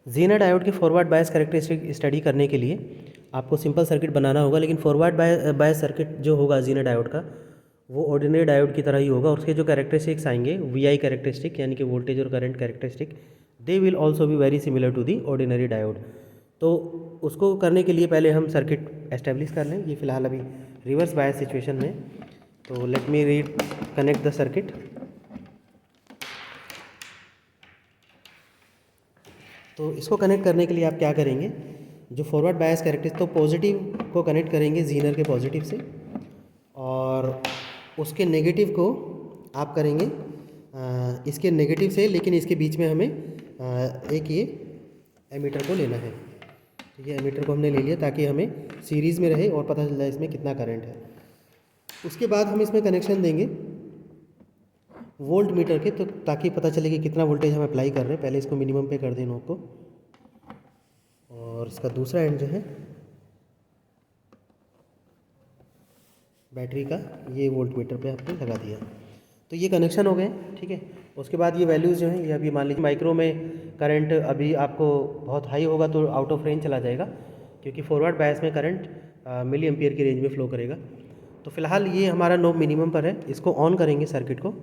ज़ीना diode की forward bias characteristic study करने के लिए आपको सिंपल सर्किट बनाना होगा, लेकिन फॉरवर्ड बायस सर्किट जो होगा ज़ीना डायोड का वो ऑर्डिनरी डायोड की तरह ही होगा। उसके जो कैरेक्टरिस्टिक्स आएंगे वीआई कैरेक्टरिस्टिक यानी कि वोल्टेज और current characteristic, they will also be very similar to the ordinary diode. तो उसको करने के लिए पहले हम सर्किट एस्टेब्लिश कर लें। ये फ़िलहाल अभी रिवर्स बायस सिचुएशन में, तो let me read connect the circuit. तो इसको कनेक्ट करने के लिए आप क्या करेंगे, जो फॉरवर्ड बायस कैरेक्टरिस्टिक, तो पॉजिटिव को कनेक्ट करेंगे ज़ीनर के पॉजिटिव से, और उसके नेगेटिव को आप करेंगे इसके नेगेटिव से, लेकिन इसके बीच में हमें एक ये एमीटर को लेना है। तो ये एमीटर को हमने ले लिया ताकि हमें सीरीज़ में रहे और पता चल जाए इसमें कितना करंट है। उसके बाद हम इसमें कनेक्शन देंगे वोल्ट मीटर के, तो ताकि पता चले कि कितना वोल्टेज हम अप्लाई कर रहे हैं। पहले इसको मिनिमम पे कर दें नोब को, और इसका दूसरा एंड जो है बैटरी का, ये वोल्ट मीटर पे आपने लगा दिया। तो ये कनेक्शन हो गए, ठीक है। उसके बाद ये वैल्यूज़ जो हैं, ये अभी मान लीजिए माइक्रो में करंट अभी आपको बहुत हाई होगा तो आउट ऑफ रेंज चला जाएगा, क्योंकि फॉरवर्ड बायस में करंट मिली एम्पियर की रेंज में फ़्लो करेगा। तो फिलहाल ये हमारा नोब मिनिमम पर है, इसको ऑन करेंगे सर्किट को।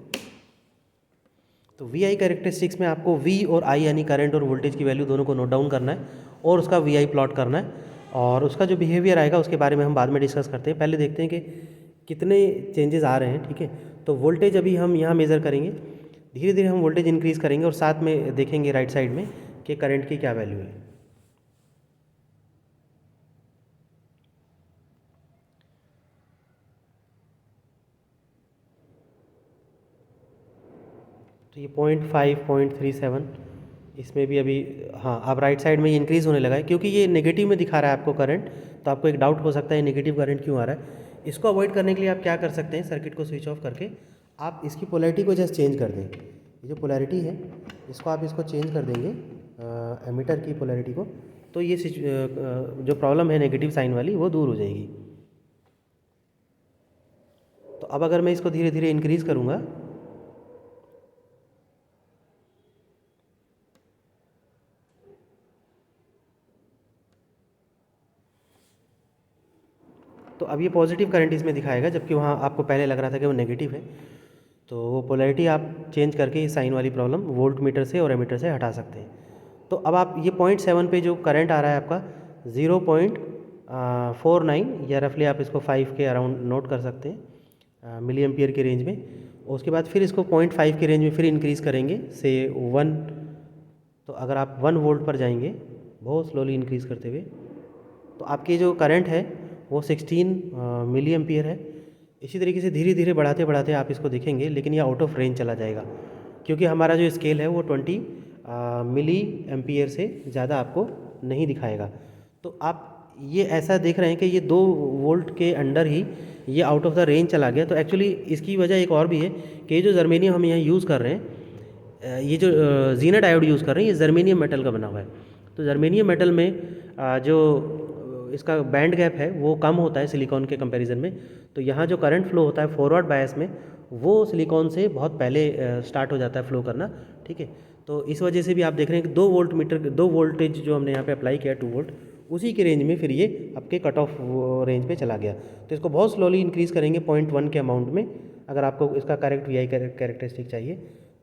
तो वी आई कैरेक्टरिस्टिक्स में आपको वी और आई यानी करंट और वोल्टेज की वैल्यू दोनों को नोट डाउन करना है और उसका वी आई प्लॉट करना है, और उसका जो बिहेवियर आएगा उसके बारे में हम बाद में डिस्कस करते हैं। पहले देखते हैं कि कितने चेंजेस आ रहे हैं, ठीक है। तो वोल्टेज अभी हम यहाँ मेज़र करेंगे, धीरे धीरे हम वोल्टेज इंक्रीज़ करेंगे और साथ में देखेंगे राइट साइड में कि करंट की क्या वैल्यू है। तो ये 0.5 0.37 इसमें भी अभी, हाँ, अब राइट साइड में ये इंक्रीज़ होने लगा है, क्योंकि ये नेगेटिव में दिखा रहा है आपको करंट। तो आपको एक डाउट हो सकता है नेगेटिव करंट क्यों आ रहा है। इसको अवॉइड करने के लिए आप क्या कर सकते हैं, सर्किट को स्विच ऑफ करके आप इसकी पोलैरिटी को जस्ट चेंज कर दें। ये जो पोलैरिटी है इसको आप इसको चेंज कर देंगे एमीटर की पोलैरिटी को, तो ये जो प्रॉब्लम है नेगेटिव साइन वाली वो दूर हो जाएगी। तो अब अगर मैं इसको धीरे धीरे इंक्रीज़ करूँगा, तो अब ये पॉजिटिव करंट इसमें दिखाएगा, जबकि वहाँ आपको पहले लग रहा था कि वो नेगेटिव है। तो वो पोलैरिटी आप चेंज करके इस साइन वाली प्रॉब्लम वोल्ट मीटर से और एमीटर से हटा सकते हैं। तो अब आप ये 0.7 पे जो करंट आ रहा है आपका 0.49 या रफली आप इसको 5 के अराउंड नोट कर सकते हैं मिली एम्पियर की रेंज में। उसके बाद फिर इसको 0.5 की रेंज में फिर इंक्रीज़ करेंगे से 1। तो अगर आप 1 वोल्ट पर जाएंगे बहुत स्लोली इंक्रीज़ करते हुए, तो आपकी जो करंट है वो 16 मिली एम्पियर है। इसी तरीके से धीरे धीरे बढ़ाते बढ़ाते आप इसको देखेंगे, लेकिन ये आउट ऑफ रेंज चला जाएगा, क्योंकि हमारा जो स्केल है वो 20 मिली एम्पियर से ज़्यादा आपको नहीं दिखाएगा। तो आप ये ऐसा देख रहे हैं कि ये 2 वोल्ट के अंडर ही ये आउट ऑफ द रेंज चला गया। तो एक्चुअली इसकी वजह एक और भी है कि ये जो जर्मेनियम हम यहाँ यूज़ कर रहे हैं, ये जो ज़ीना डायोड यूज़ कर रहे हैं, ये जर्मेनियम मेटल का बना हुआ है। तो जर्मेनियम मेटल में जो इसका बैंड गैप है वो कम होता है सिलिकॉन के कंपैरिजन में। तो यहाँ जो करंट फ्लो होता है फॉरवर्ड बायस में, वो सिलिकॉन से बहुत पहले स्टार्ट हो जाता है फ्लो करना, ठीक है। तो इस वजह से भी आप देख रहे हैं कि 2 वोल्ट मीटर 2 वोल्टेज जो हमने यहाँ पे अप्लाई किया 2 वोल्ट, उसी की रेंज में फिर ये आपके कट ऑफ रेंज पे चला गया। तो इसको बहुत स्लोली इंक्रीज़ करेंगे 0.1 के अमाउंट में। अगर आपको इसका करेक्ट वी आई कैरेक्टरिस्टिक चाहिए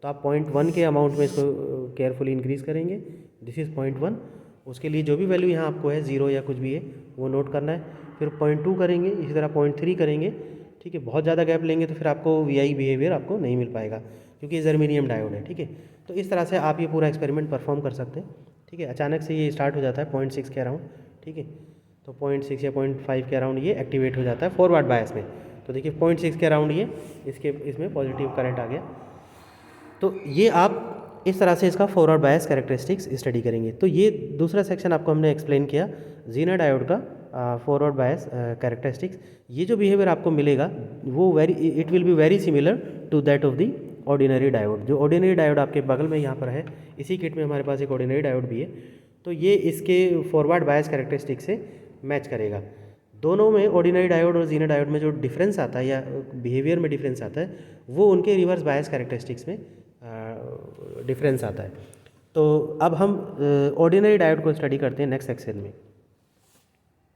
तो आप 0.1 के अमाउंट में इसको केयरफुली इंक्रीज़ करेंगे। This is 0.1। उसके लिए जो भी वैल्यू यहाँ आपको है 0 या कुछ भी है वो नोट करना है। फिर 0.2 करेंगे, इसी तरह 0.3 करेंगे, ठीक है। बहुत ज़्यादा गैप लेंगे तो फिर आपको वी आई बिहेवियर आपको नहीं मिल पाएगा, क्योंकि ये जर्मेनियम डायोड है, ठीक है। तो इस तरह से आप ये पूरा एक्सपेरिमेंट परफॉर्म कर सकते हैं, ठीक है। अचानक से ये स्टार्ट हो जाता है 0.6 के अराउंड, ठीक है। तो 0.6 या 0.5 के अराउंड ये एक्टिवेट हो जाता है फॉरवर्ड बायस में। तो देखिए 0.6 के अराउंड ये इसमें पॉजिटिव करंट आ गया। तो ये आप इस तरह से इसका फॉरवर्ड बायस कैरेक्टरिस्टिक्स स्टडी करेंगे। तो ये दूसरा सेक्शन आपको हमने एक्सप्लेन किया ज़ीना डायोड का फॉरवर्ड बायस कैरेक्टरिस्टिक्स। ये जो बिहेवियर आपको मिलेगा वो it will be very similar to that of the ordinary diode. जो ऑर्डिनरी डायोड आपके बगल में यहाँ पर है, इसी किट में हमारे पास एक ऑर्डिनरी डायोड भी है, तो ये इसके फॉरवर्ड बायस कैरेक्टरिस्टिक्स से मैच करेगा। दोनों में ऑर्डिनरी डायोड और ज़ीना डायोड में जो डिफरेंस आता है या बिहेवियर में डिफरेंस आता है वो उनके रिवर्स बायस कैरेक्टरिस्टिक्स में डिफरेंस आता है। तो अब हम ऑर्डिनरी डायोड को स्टडी करते हैं नेक्स्ट सेक्शन में।